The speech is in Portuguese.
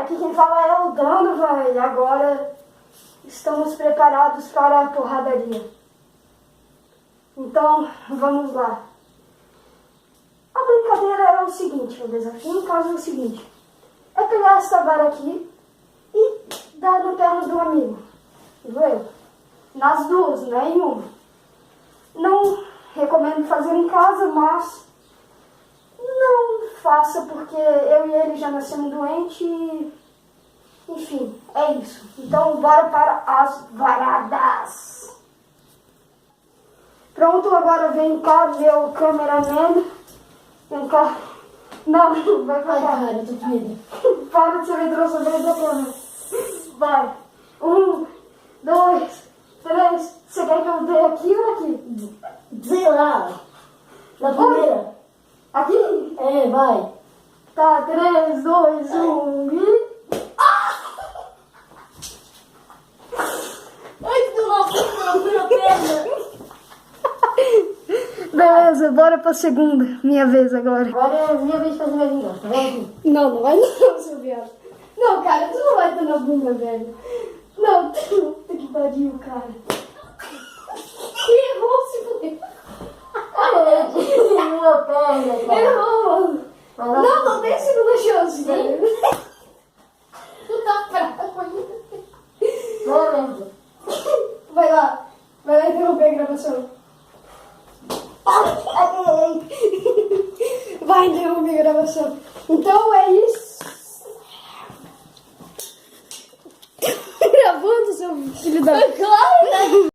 Aqui quem fala é o Dano, velho. Agora estamos preparados para a porradaria. Então, vamos lá. A brincadeira é o seguinte, o desafio no caso é o seguinte. É pegar essa vara aqui e dar no perna do amigo. Viu? Nas duas, não é em uma. Não recomendo fazer em casa, mas não faça porque eu e ele já nascemos doentes e... Enfim, é isso. Então, bora para as varadas. Pronto, agora vem cá, meu cameraman. Vem cá. Não, vai pra cá. Ai, cara, eu tô com medo. Para de ser medroso, vem da câmera. Vai. 1, 2, 3. Você quer que eu dê aqui ou aqui? Sei lá. Na primeira. Aqui? É, vai. Tá, 3, 2, 1 e... Ai, que deu uma perna. Beleza, bora pra segunda. Minha vez agora. Agora é minha vez de fazer minha vingança, tá vendo? Não, não vai não, seu viado. Não, cara, tu não vai ter na bunda, velho. Não, puta que pariu, cara. Errou, se fudeu. Uma perna, cara. Errou. Mas Não tem segunda chance, velho. Tu tá fraco ainda. Beleza. Vai lá interromper a gravação. Vai interromper a gravação. Então é isso. Gravando, seu filho da... Claro, né?